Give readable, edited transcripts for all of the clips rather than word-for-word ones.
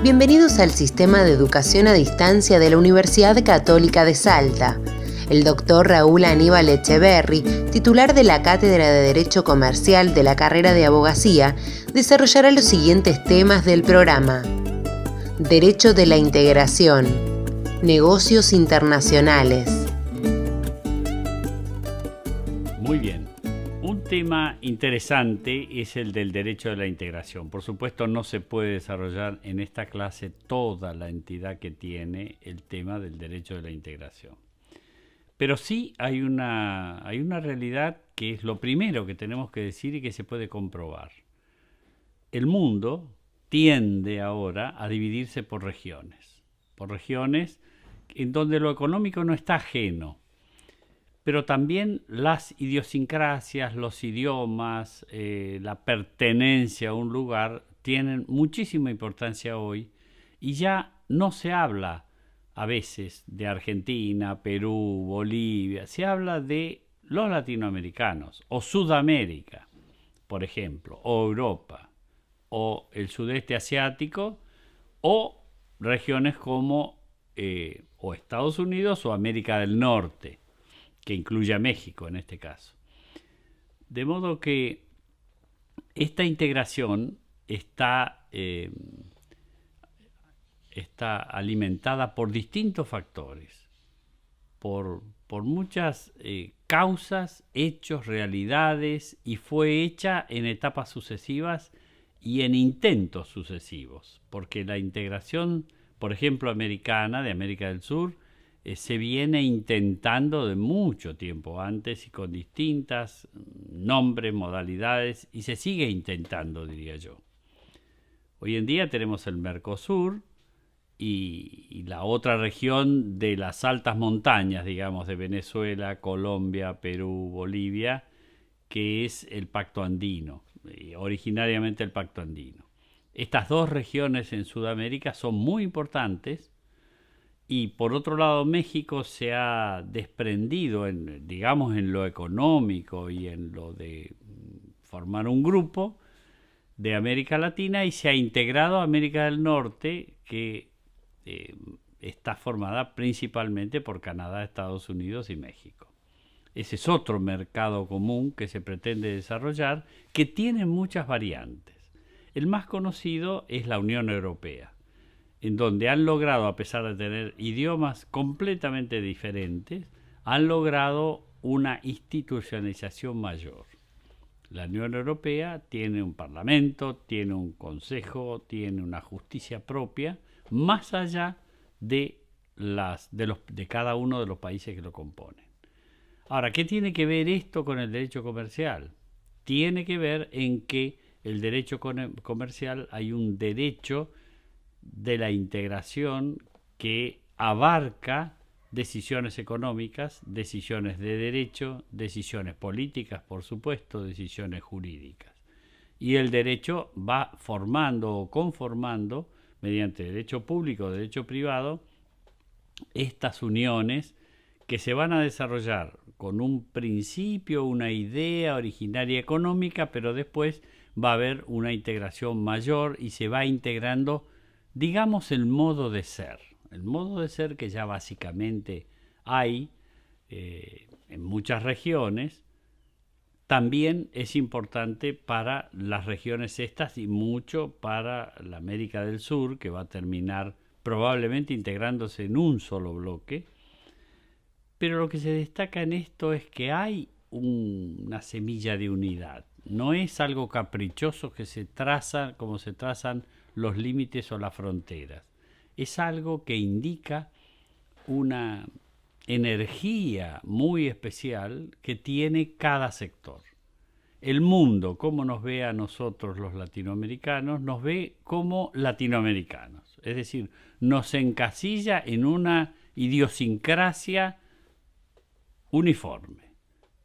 Bienvenidos al Sistema de Educación a Distancia de la Universidad Católica de Salta. El doctor Raúl Aníbal Echeverri, titular de la Cátedra de Derecho Comercial de la carrera de Abogacía, desarrollará los siguientes temas del programa: Derecho de la Integración, Negocios Internacionales. Muy bien. Un tema interesante es el del derecho de la integración. Por supuesto, no se puede desarrollar en esta clase toda la entidad que tiene el tema del derecho de la integración. Pero sí hay una realidad que es lo primero que tenemos que decir y que se puede comprobar. El mundo tiende ahora a dividirse por regiones en donde lo económico no está ajeno, pero también las idiosincrasias, los idiomas, la pertenencia a un lugar tienen muchísima importancia hoy, y ya no se habla a veces de Argentina, Perú, Bolivia, se habla de los latinoamericanos, o Sudamérica, por ejemplo, o Europa, o el sudeste asiático, o regiones como o Estados Unidos o América del Norte, que incluye a México en este caso. De modo que esta integración está alimentada por distintos factores, por muchas causas, hechos, realidades, y fue hecha en etapas sucesivas y en intentos sucesivos, porque la integración, por ejemplo, americana, de América del Sur, se viene intentando de mucho tiempo antes y con distintas nombres, modalidades, y se sigue intentando, diría yo. Hoy en día tenemos el Mercosur y la otra región de las altas montañas, digamos, de Venezuela, Colombia, Perú, Bolivia, que es el Pacto Andino, originariamente el Pacto Andino. Estas dos regiones en Sudamérica son muy importantes. Y por otro lado, México se ha desprendido, digamos, en lo económico y en lo de formar un grupo de América Latina, y se ha integrado a América del Norte, que está formada principalmente por Canadá, Estados Unidos y México. Ese es otro mercado común que se pretende desarrollar, que tiene muchas variantes. El más conocido es la Unión Europea, en donde han logrado, a pesar de tener idiomas completamente diferentes, han logrado una institucionalización mayor. La Unión Europea tiene un parlamento, tiene un consejo, tiene una justicia propia, más allá de cada uno de los países que lo componen. Ahora, ¿qué tiene que ver esto con el derecho comercial? Tiene que ver en que el derecho comercial hay un derecho de la integración que abarca decisiones económicas, decisiones de derecho, decisiones políticas, por supuesto, decisiones jurídicas. Y el derecho va formando o conformando, mediante derecho público, derecho privado, estas uniones que se van a desarrollar con un principio, una idea originaria económica, pero después va a haber una integración mayor y se va integrando, digamos, el modo de ser que ya básicamente hay en muchas regiones. También es importante para las regiones estas y mucho para la América del Sur, que va a terminar probablemente integrándose en un solo bloque. Pero lo que se destaca en esto es que hay una semilla de unidad. No es algo caprichoso que se traza como se trazan los límites o las fronteras. Es algo que indica una energía muy especial que tiene cada sector. El mundo, como nos ve a nosotros los latinoamericanos, nos ve como latinoamericanos. Es decir, nos encasilla en una idiosincrasia uniforme.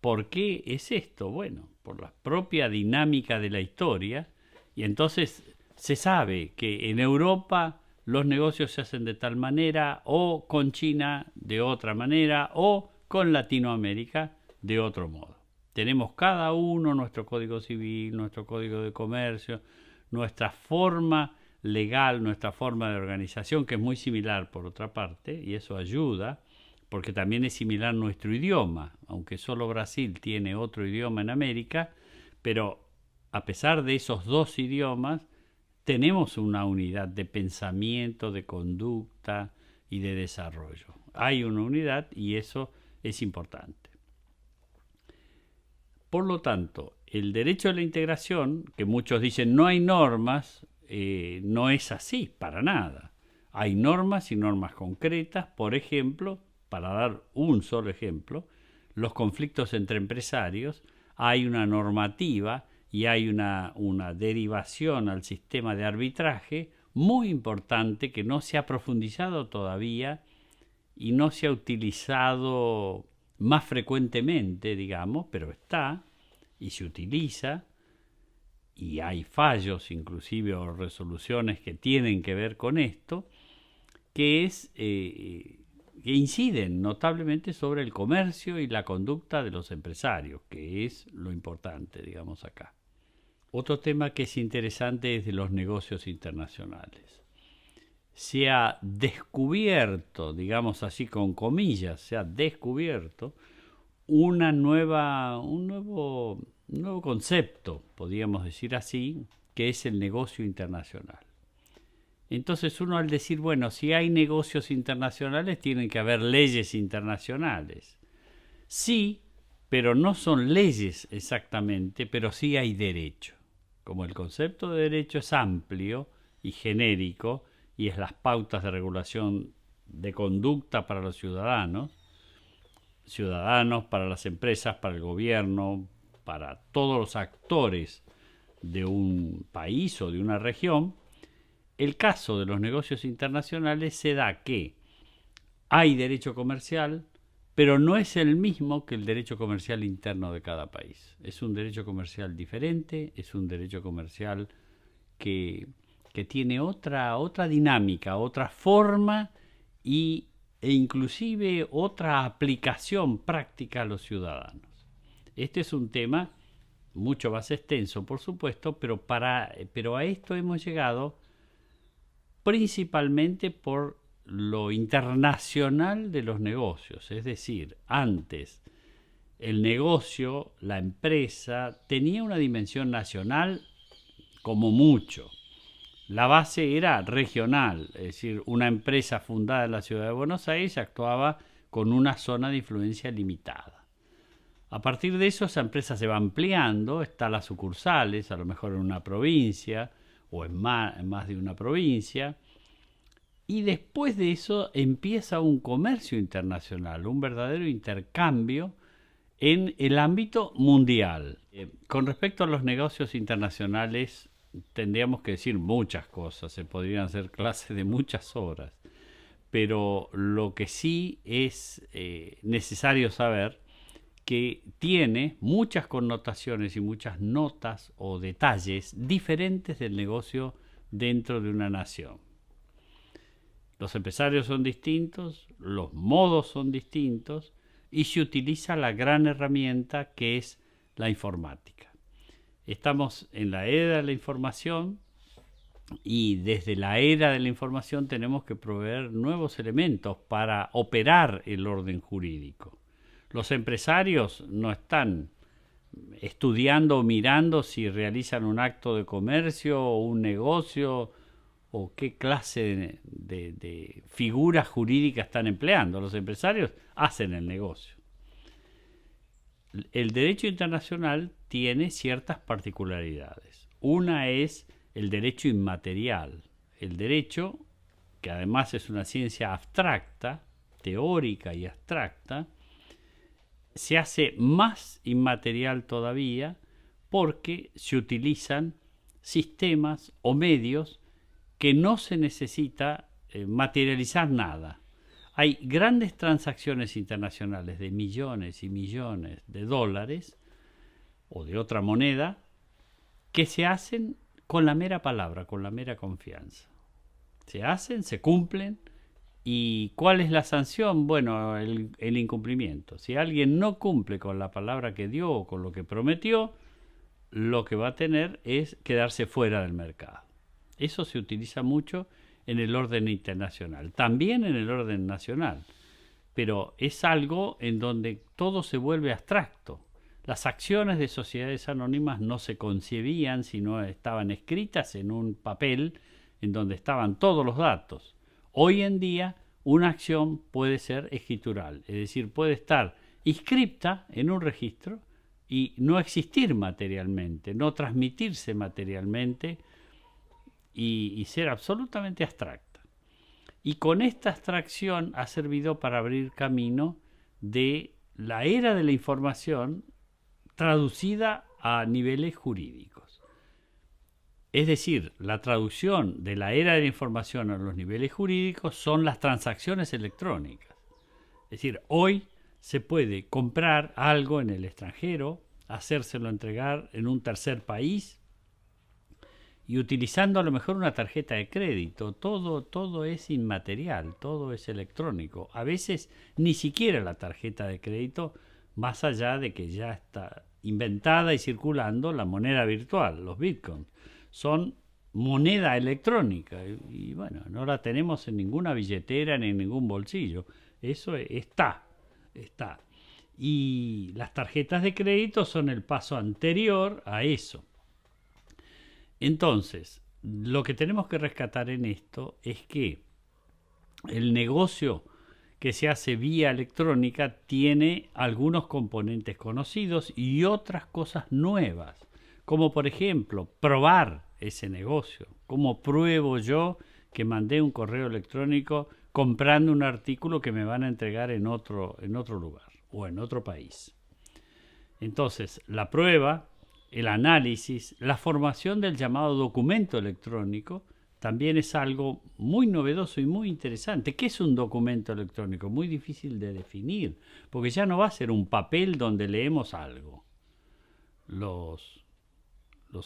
¿Por qué es esto? Bueno, por la propia dinámica de la historia, y entonces se sabe que en Europa los negocios se hacen de tal manera, o con China de otra manera, o con Latinoamérica de otro modo. Tenemos cada uno nuestro código civil, nuestro código de comercio, nuestra forma legal, nuestra forma de organización, que es muy similar por otra parte, y eso ayuda, porque también es similar nuestro idioma, aunque solo Brasil tiene otro idioma en América, pero a pesar de esos dos idiomas, tenemos una unidad de pensamiento, de conducta y de desarrollo. Hay una unidad y eso es importante. Por lo tanto, el derecho a la integración, que muchos dicen no hay normas, no es así, para nada. Hay normas y normas concretas, por ejemplo, para dar un solo ejemplo, los conflictos entre empresarios, hay una normativa y hay una derivación al sistema de arbitraje muy importante que no se ha profundizado todavía y no se ha utilizado más frecuentemente, digamos, pero está y se utiliza, y hay fallos inclusive o resoluciones que tienen que ver con esto, que inciden notablemente sobre el comercio y la conducta de los empresarios, que es lo importante, digamos, acá. Otro tema que es interesante es de los negocios internacionales. Se ha descubierto, digamos así con comillas, se ha descubierto un nuevo concepto, podríamos decir así, que es el negocio internacional. Entonces uno al decir, bueno, si hay negocios internacionales, tienen que haber leyes internacionales. Sí, pero no son leyes exactamente, pero sí hay derecho. Como el concepto de derecho es amplio y genérico, y es las pautas de regulación de conducta para los ciudadanos, para las empresas, para el gobierno, para todos los actores de un país o de una región, el caso de los negocios internacionales se da que hay derecho comercial, pero no es el mismo que el derecho comercial interno de cada país. Es un derecho comercial diferente, es un derecho comercial que tiene otra dinámica, otra forma e inclusive otra aplicación práctica a los ciudadanos. Este es un tema mucho más extenso, por supuesto, pero a esto hemos llegado principalmente por lo internacional de los negocios. Es decir, antes el negocio, la empresa, tenía una dimensión nacional como mucho. La base era regional, es decir, una empresa fundada en la ciudad de Buenos Aires actuaba con una zona de influencia limitada. A partir de eso, esa empresa se va ampliando, está las sucursales, a lo mejor en una provincia o en más de una provincia, y después de eso empieza un comercio internacional, un verdadero intercambio en el ámbito mundial. Con respecto a los negocios internacionales, tendríamos que decir muchas cosas, se podrían hacer clases de muchas horas, pero lo que sí es necesario saber que tiene muchas connotaciones y muchas notas o detalles diferentes del negocio dentro de una nación. Los empresarios son distintos, los modos son distintos y se utiliza la gran herramienta que es la informática. Estamos en la era de la información y desde la era de la información tenemos que proveer nuevos elementos para operar el orden jurídico. Los empresarios no están estudiando o mirando si realizan un acto de comercio o un negocio o qué clase de figuras jurídicas están empleando. Los empresarios hacen el negocio. El derecho internacional tiene ciertas particularidades. Una es el derecho inmaterial. El derecho, que además es una ciencia abstracta, teórica y abstracta, se hace más inmaterial todavía porque se utilizan sistemas o medios que no se necesita materializar nada. Hay grandes transacciones internacionales de millones y millones de dólares o de otra moneda que se hacen con la mera palabra, con la mera confianza. Se hacen, se cumplen. ¿Y cuál es la sanción? Bueno, el incumplimiento. Si alguien no cumple con la palabra que dio o con lo que prometió, lo que va a tener es quedarse fuera del mercado. Eso se utiliza mucho en el orden internacional, también en el orden nacional, pero es algo en donde todo se vuelve abstracto. Las acciones de sociedades anónimas no se concebían si no estaban escritas en un papel en donde estaban todos los datos. Hoy en día una acción puede ser escritural, es decir, puede estar inscripta en un registro y no existir materialmente, no transmitirse materialmente y ser absolutamente abstracta. Y con esta abstracción ha servido para abrir camino de la era de la información traducida a niveles jurídicos. Es decir, la traducción de la era de la información a los niveles jurídicos son las transacciones electrónicas. Es decir, hoy se puede comprar algo en el extranjero, hacérselo entregar en un tercer país y utilizando a lo mejor una tarjeta de crédito. Todo es inmaterial, todo es electrónico. A veces ni siquiera la tarjeta de crédito, más allá de que ya está inventada y circulando la moneda virtual, los bitcoins. Son moneda electrónica y bueno, no la tenemos en ninguna billetera ni en ningún bolsillo. Eso está. Y las tarjetas de crédito son el paso anterior a eso. Entonces, lo que tenemos que rescatar en esto es que el negocio que se hace vía electrónica tiene algunos componentes conocidos y otras cosas nuevas, como por ejemplo probar ese negocio. ¿Cómo pruebo yo que mandé un correo electrónico comprando un artículo que me van a entregar en otro lugar o en otro país? Entonces, la prueba, el análisis, la formación del llamado documento electrónico también es algo muy novedoso y muy interesante. ¿Qué es un documento electrónico? Muy difícil de definir, porque ya no va a ser un papel donde leemos algo. Los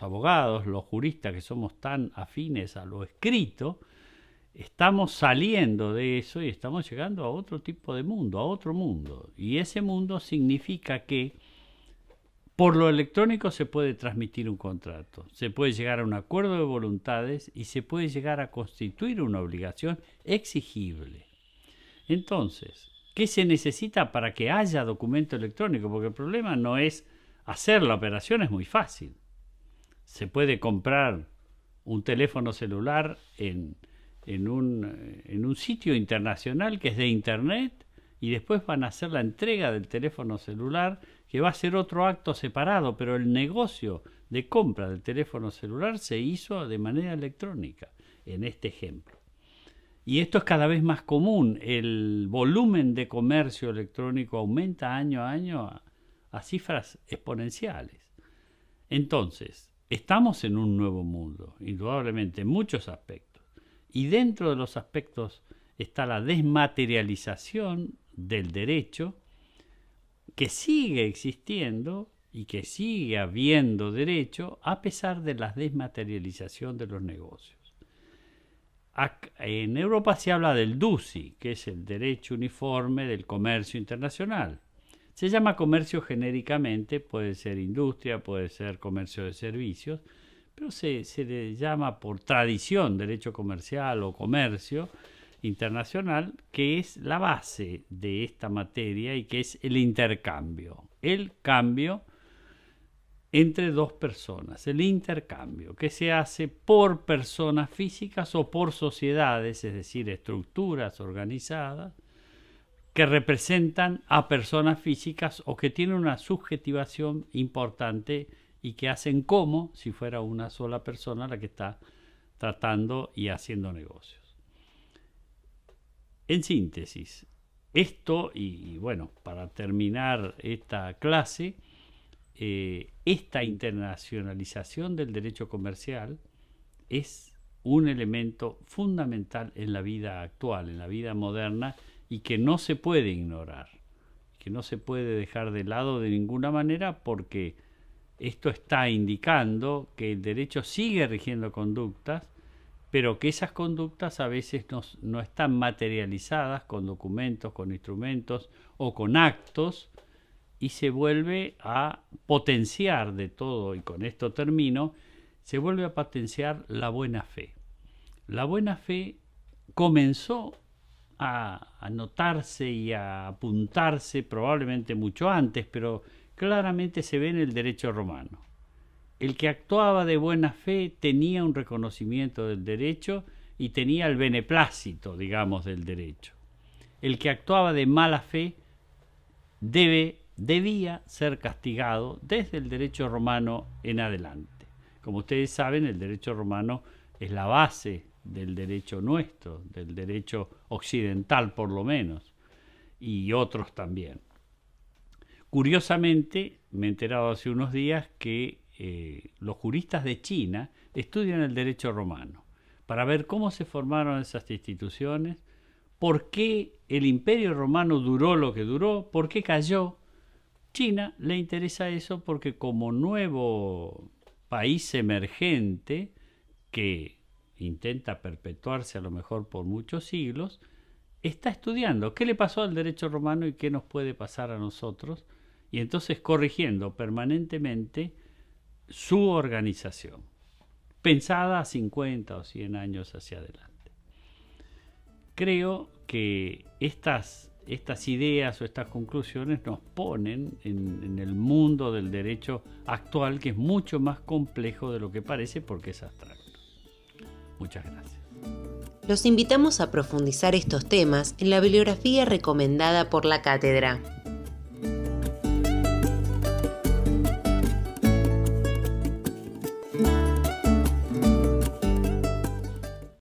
abogados, los juristas que somos tan afines a lo escrito, estamos saliendo de eso y estamos llegando a otro tipo de mundo, a otro mundo. Y ese mundo significa que por lo electrónico se puede transmitir un contrato, se puede llegar a un acuerdo de voluntades y se puede llegar a constituir una obligación exigible. Entonces, ¿qué se necesita para que haya documento electrónico? Porque el problema no es hacer la operación, es muy fácil. Se puede comprar un teléfono celular en un sitio internacional que es de internet y después van a hacer la entrega del teléfono celular, que va a ser otro acto separado, pero el negocio de compra del teléfono celular se hizo de manera electrónica, en este ejemplo. Y esto es cada vez más común. El volumen de comercio electrónico aumenta año a año a cifras exponenciales. Entonces, estamos en un nuevo mundo, indudablemente, en muchos aspectos. Y dentro de los aspectos está la desmaterialización del derecho, que sigue existiendo y que sigue habiendo derecho a pesar de la desmaterialización de los negocios. En Europa se habla del DUSI, que es el Derecho Uniforme del Comercio Internacional. Se llama comercio genéricamente, puede ser industria, puede ser comercio de servicios, pero se le llama por tradición derecho comercial o comercio internacional, que es la base de esta materia y que es el intercambio. El cambio entre dos personas, el intercambio, que se hace por personas físicas o por sociedades, es decir, estructuras organizadas, que representan a personas físicas o que tienen una subjetivación importante y que hacen como si fuera una sola persona la que está tratando y haciendo negocios. En síntesis, esto, y bueno, para terminar esta clase, esta internacionalización del derecho comercial es un elemento fundamental en la vida actual, en la vida moderna, y que no se puede ignorar, que no se puede dejar de lado de ninguna manera, porque esto está indicando que el derecho sigue rigiendo conductas, pero que esas conductas a veces no están materializadas con documentos, con instrumentos o con actos, y se vuelve a potenciar de todo, y con esto termino, se vuelve a potenciar la buena fe. La buena fe comenzó a notarse y a apuntarse probablemente mucho antes, pero claramente se ve en el derecho romano. El que actuaba de buena fe tenía un reconocimiento del derecho y tenía el beneplácito, digamos, del derecho. El que actuaba de mala fe debía ser castigado desde el derecho romano en adelante. Como ustedes saben, el derecho romano es la base del derecho nuestro, del derecho occidental por lo menos, y otros también. Curiosamente, me he enterado hace unos días que los juristas de China estudian el derecho romano para ver cómo se formaron esas instituciones, por qué el Imperio Romano duró lo que duró, por qué cayó. China le interesa eso porque como nuevo país emergente que intenta perpetuarse a lo mejor por muchos siglos, está estudiando qué le pasó al derecho romano y qué nos puede pasar a nosotros, y entonces corrigiendo permanentemente su organización, pensada a 50 o 100 años hacia adelante. Creo que estas ideas o estas conclusiones nos ponen en el mundo del derecho actual, que es mucho más complejo de lo que parece porque es abstracto. Muchas gracias. Los invitamos a profundizar estos temas en la bibliografía recomendada por la cátedra.